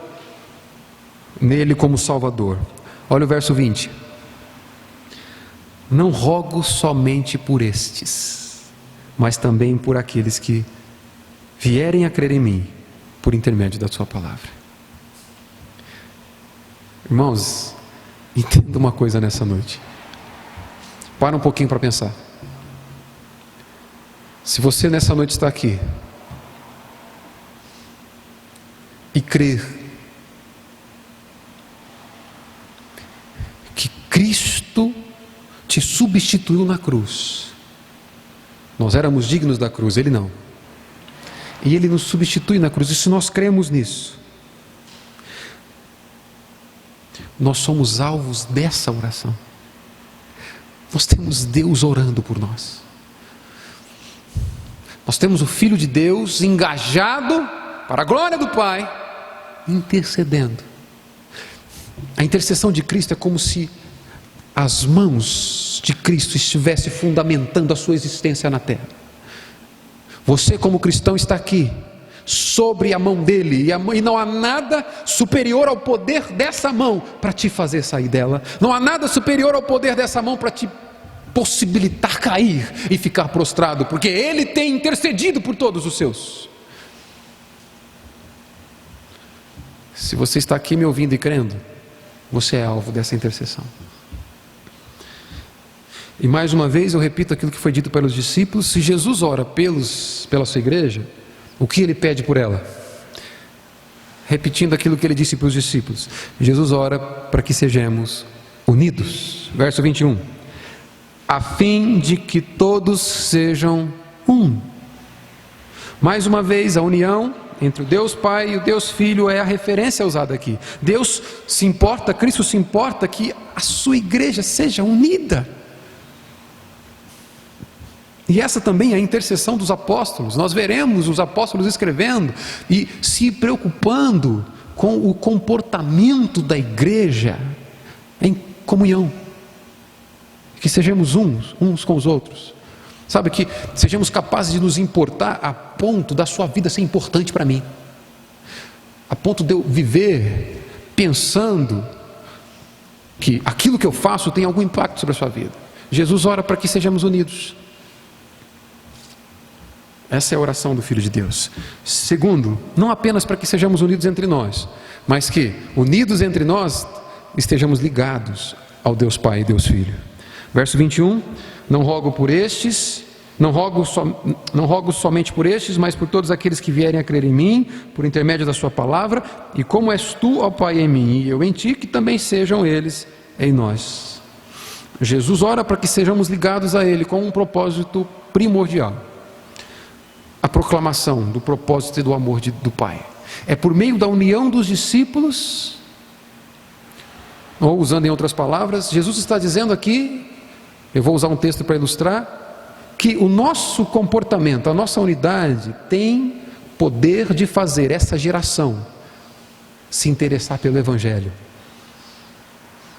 nele como Salvador. Olha o verso 20: não rogo somente por estes, mas também por aqueles que vierem a crer em mim por intermédio da sua palavra. Irmãos, entenda uma coisa nessa noite. Para um pouquinho para pensar. Se você nessa noite está aqui e crer que Cristo te substituiu na cruz, nós éramos dignos da cruz, Ele não, e Ele nos substitui na cruz, e se nós cremos nisso, nós somos alvos dessa oração. Nós temos Deus orando por nós. Nós temos o Filho de Deus engajado para a glória do Pai, intercedendo. A intercessão de Cristo é como se as mãos de Cristo estivessem fundamentando a sua existência na terra. Você, como cristão, está aqui sobre a mão dele, e não há nada superior ao poder dessa mão para te fazer sair dela. Não há nada superior ao poder dessa mão para te possibilitar cair e ficar prostrado, porque ele tem intercedido por todos os seus. Se você está aqui me ouvindo e crendo, você é alvo dessa intercessão. E mais uma vez eu repito aquilo que foi dito pelos discípulos: se Jesus ora pela sua igreja, o que ele pede por ela? Repetindo aquilo que ele disse para os discípulos, Jesus ora para que sejamos unidos. Verso 21, a fim de que todos sejam um. Mais uma vez, a união entre o Deus Pai e o Deus Filho é a referência usada aqui. Deus se importa, Cristo se importa que a sua igreja seja unida. E essa também é a intercessão dos apóstolos. Nós veremos os apóstolos escrevendo e se preocupando com o comportamento da igreja em comunhão. Que sejamos uns com os outros. Sabe, que sejamos capazes de nos importar a ponto da sua vida ser importante para mim. A ponto de eu viver pensando que aquilo que eu faço tem algum impacto sobre a sua vida. Jesus ora para que sejamos unidos. Essa é a oração do Filho de Deus. Segundo, não apenas para que sejamos unidos entre nós, mas que, unidos entre nós, estejamos ligados ao Deus Pai e Deus Filho. Verso 21, não rogo somente por estes, mas por todos aqueles que vierem a crer em mim, por intermédio da sua palavra, e como és tu, ó Pai, em mim, e eu em ti, que também sejam eles em nós. Jesus ora para que sejamos ligados a Ele com um propósito primordial: a proclamação do propósito e do amor do Pai. É por meio da união dos discípulos, ou usando em outras palavras, Jesus está dizendo aqui, eu vou usar um texto para ilustrar, que o nosso comportamento, a nossa unidade tem poder de fazer essa geração se interessar pelo Evangelho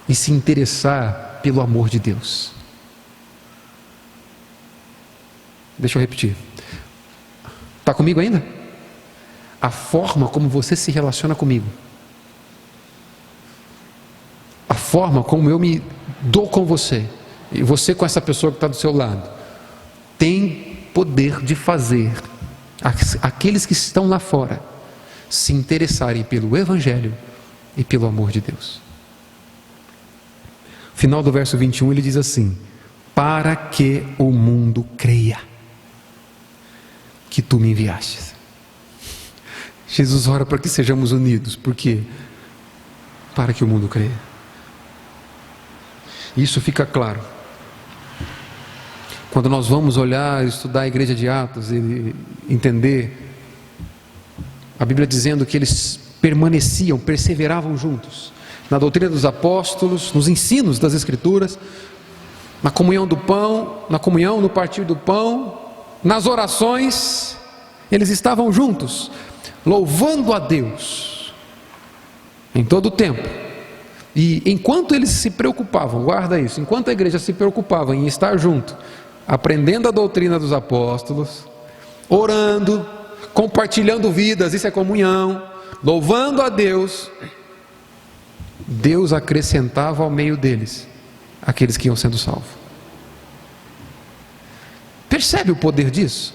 e se interessar pelo amor de Deus. Deixa eu repetir. Está comigo ainda? A forma como você se relaciona comigo, a forma como eu me dou com você, e você com essa pessoa que está do seu lado, tem poder de fazer aqueles que estão lá fora se interessarem pelo Evangelho e pelo amor de Deus. Final do verso 21 ele diz assim: para que o mundo creia que tu me enviastes. Jesus ora para que sejamos unidos. Por quê? Para que o mundo creia. Isso fica claro quando nós vamos olhar, estudar a igreja de Atos e entender a Bíblia dizendo que eles permaneciam, perseveravam juntos na doutrina dos apóstolos, nos ensinos das Escrituras, na comunhão do pão, no partir do pão, nas orações. Eles estavam juntos, louvando a Deus em todo o tempo. E enquanto eles se preocupavam, guarda isso, enquanto a igreja se preocupava em estar junto, aprendendo a doutrina dos apóstolos, orando, compartilhando vidas, isso é comunhão, louvando a Deus, Deus acrescentava ao meio deles aqueles que iam sendo salvos. Percebe o poder disso?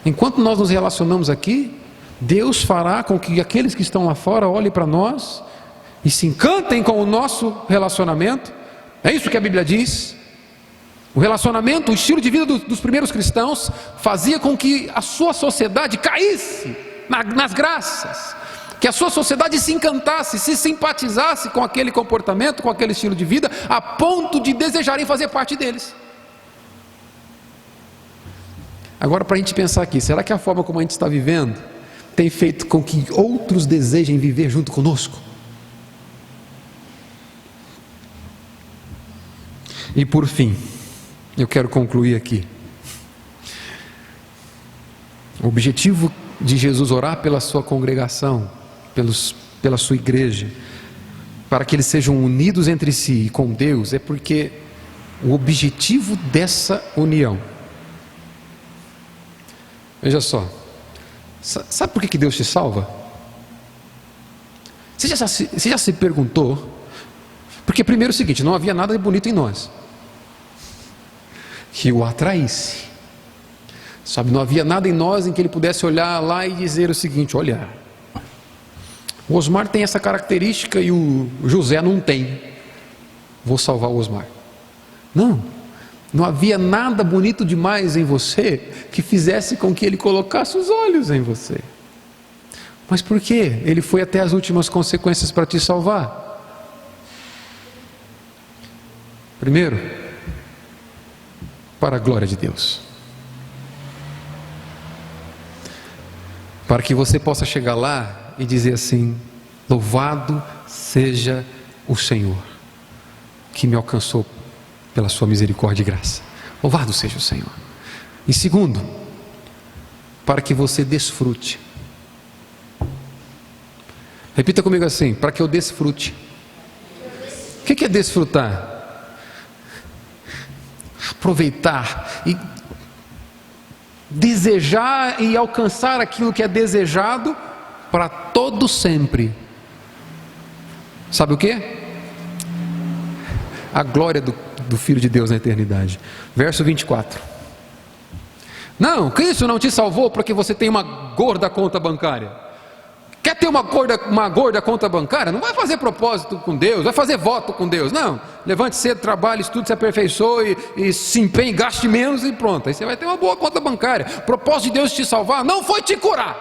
Enquanto nós nos relacionamos aqui, Deus fará com que aqueles que estão lá fora olhem para nós e se encantem com o nosso relacionamento. É isso que a Bíblia diz. O relacionamento, o estilo de vida dos primeiros cristãos fazia com que a sua sociedade caísse nas graças, que a sua sociedade se encantasse, se simpatizasse com aquele comportamento, com aquele estilo de vida, a ponto de desejarem fazer parte deles. Agora, para a gente pensar aqui, será que a forma como a gente está vivendo tem feito com que outros desejem viver junto conosco? E por fim, eu quero concluir aqui. O objetivo de Jesus orar pela sua congregação, pela sua igreja, para que eles sejam unidos entre si e com Deus, é porque o objetivo dessa união, veja só, sabe por que Deus te salva? Você já se perguntou? Porque primeiro é o seguinte, não havia nada de bonito em nós que o atraísse, sabe, não havia nada em nós em que ele pudesse olhar lá e dizer o seguinte: olha, O Osmar tem essa característica e o José não tem. Vou salvar o Osmar. Não havia nada bonito demais em você que fizesse com que ele colocasse os olhos em você. Mas por quê? Ele foi até as últimas consequências para te salvar. Primeiro, para a glória de Deus. Para que você possa chegar lá e dizer assim: louvado seja o Senhor, que me alcançou pela sua misericórdia e graça. Louvado seja o Senhor. E segundo, para que você desfrute. Repita comigo assim: para que eu desfrute. O que é desfrutar? Aproveitar e desejar e alcançar aquilo que é desejado para todo sempre. Sabe o que? A glória do Filho de Deus na eternidade. Verso 24. Não, Cristo não te salvou porque você tem uma gorda conta bancária. Quer ter uma gorda conta bancária? Não vai fazer propósito com Deus, vai fazer voto com Deus. Não, levante cedo, trabalhe, estude, se aperfeiçoe e se empenhe, gaste menos e pronto. Aí você vai ter uma boa conta bancária. O propósito de Deus te salvar não foi te curar.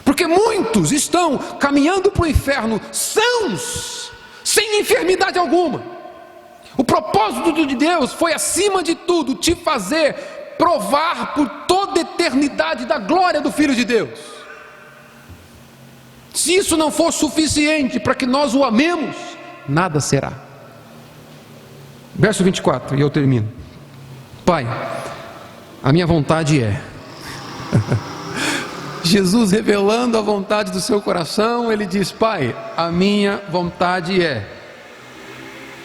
Porque muitos estão caminhando para o inferno sãos, sem enfermidade alguma. O propósito de Deus foi, acima de tudo, te fazer provar por toda a eternidade da glória do Filho de Deus. Se isso não for suficiente para que nós o amemos, nada será. Verso 24, e eu termino. Pai, a minha vontade é... Jesus revelando a vontade do seu coração, ele diz: Pai, a minha vontade é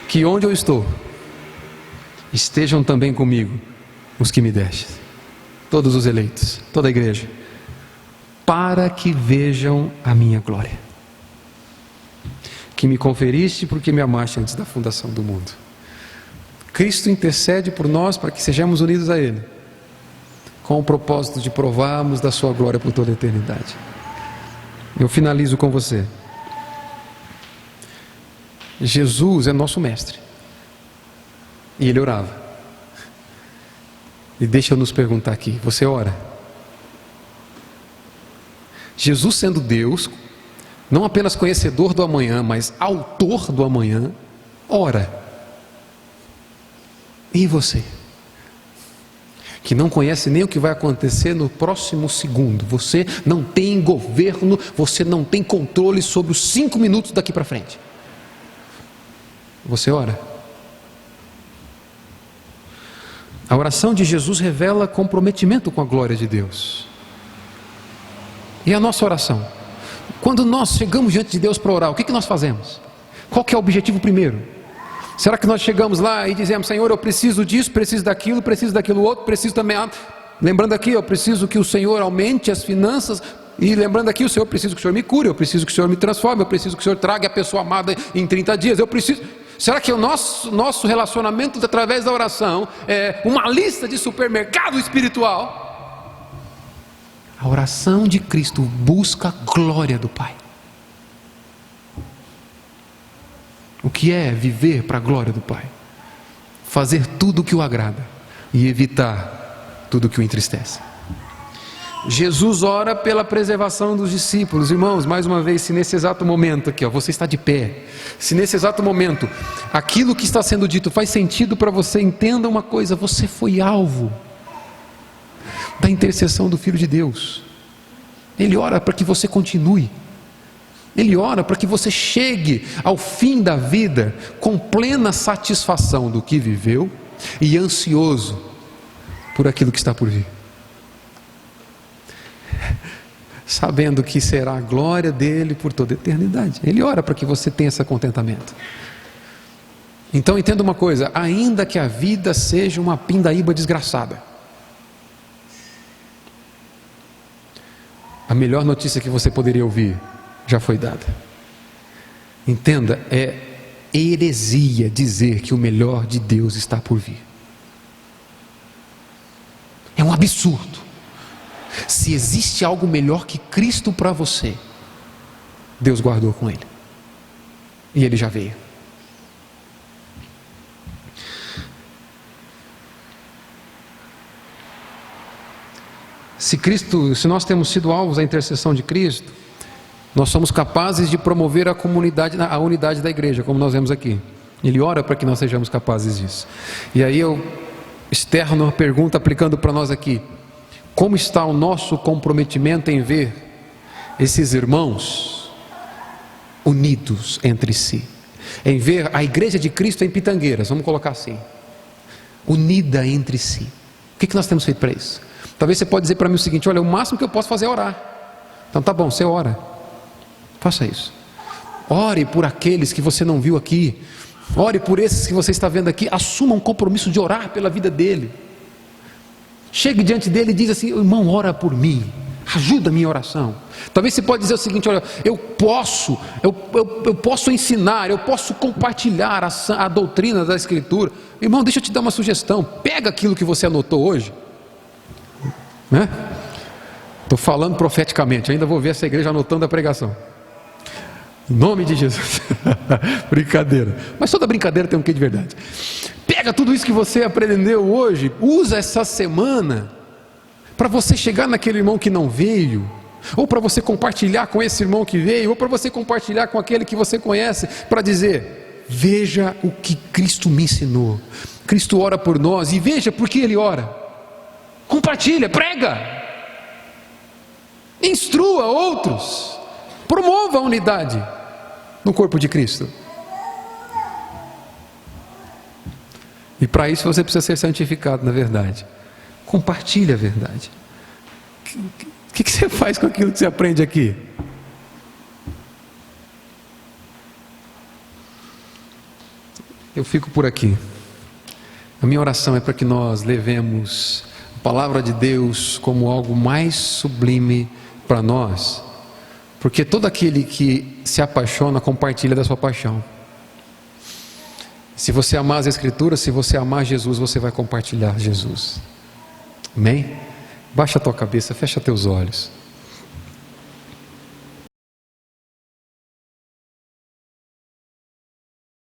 que onde eu estou, estejam também comigo os que me deste, todos os eleitos, toda a igreja, para que vejam a minha glória, que me conferiste porque me amaste antes da fundação do mundo. Cristo intercede por nós para que sejamos unidos a Ele, com o propósito de provarmos da sua glória por toda a eternidade. Eu finalizo com você. Jesus é nosso mestre, e Ele orava. E deixa eu nos perguntar aqui: você ora? Jesus, sendo Deus, não apenas conhecedor do amanhã, mas autor do amanhã, ora. E você, que não conhece nem o que vai acontecer no próximo segundo, você não tem governo, você não tem controle sobre os 5 minutos daqui para frente, você ora? A oração de Jesus revela comprometimento com a glória de Deus. E a nossa oração? Quando nós chegamos diante de Deus para orar, o que nós fazemos? Qual que é o objetivo primeiro? Será que nós chegamos lá e dizemos: Senhor, eu preciso disso, preciso daquilo outro, preciso também... Lembrando aqui, eu preciso que o Senhor aumente as finanças. E lembrando aqui, o Senhor, preciso que o Senhor me cure, eu preciso que o Senhor me transforme, eu preciso que o Senhor traga a pessoa amada em 30 dias, eu preciso... Será que o nosso relacionamento através da oração é uma lista de supermercado espiritual? A oração de Cristo busca a glória do Pai. O que é viver para a glória do Pai? Fazer tudo o que o agrada e evitar tudo o que o entristece. Jesus ora pela preservação dos discípulos. Irmãos, mais uma vez, se nesse exato momento aqui, você está de pé, se nesse exato momento aquilo que está sendo dito faz sentido para você, entenda uma coisa: você foi alvo da intercessão do Filho de Deus. Ele ora para que você continue, Ele ora para que você chegue ao fim da vida com plena satisfação do que viveu e ansioso por aquilo que está por vir, sabendo que será a glória dele por toda a eternidade. Ele ora para que você tenha esse contentamento. Então entenda uma coisa: ainda que a vida seja uma pindaíba desgraçada, a melhor notícia que você poderia ouvir já foi dada. Entenda, é heresia dizer que o melhor de Deus está por vir. É um absurdo. Se existe algo melhor que Cristo para você, Deus guardou com ele. E ele já veio. Se nós temos sido alvos da intercessão de Cristo, nós somos capazes de promover a unidade da igreja, como nós vemos aqui. Ele ora para que nós sejamos capazes disso. E aí eu externo a pergunta aplicando para nós aqui: como está o nosso comprometimento em ver esses irmãos unidos entre si? Em ver a igreja de Cristo em Pitangueiras, vamos colocar assim, unida entre si. O que nós temos feito para isso? Talvez você pode dizer para mim o seguinte: olha, o máximo que eu posso fazer é orar. Então tá bom, você ora, faça isso. Ore por aqueles que você não viu aqui, ore por esses que você está vendo aqui, assuma um compromisso de orar pela vida dele. Chegue diante dele e diz assim: irmão, ora por mim, ajuda a minha oração. Talvez você pode dizer o seguinte: olha, eu posso ensinar, eu posso compartilhar a doutrina da Escritura. Irmão, deixa eu te dar uma sugestão: pega aquilo que você anotou hoje, né? Estou falando profeticamente, ainda vou ver essa igreja anotando a pregação. Em nome de Jesus. Brincadeira. Mas toda brincadeira tem um quê de verdade. Pega tudo isso que você aprendeu hoje, usa essa semana para você chegar naquele irmão que não veio, ou para você compartilhar com esse irmão que veio, ou para você compartilhar com aquele que você conhece, para dizer: veja o que Cristo me ensinou. Cristo ora por nós, e veja por que Ele ora. Compartilha, prega, instrua outros, promova a unidade no corpo de Cristo. E para isso você precisa ser santificado na verdade. Compartilhe a verdade. O que você faz com aquilo que você aprende aqui? Eu fico por aqui. A minha oração é para que nós levemos a palavra de Deus como algo mais sublime para nós, porque todo aquele que se apaixona compartilha da sua paixão. Se você amar as Escrituras, se você amar Jesus, você vai compartilhar Jesus. Amém? Baixa a tua cabeça, fecha teus olhos.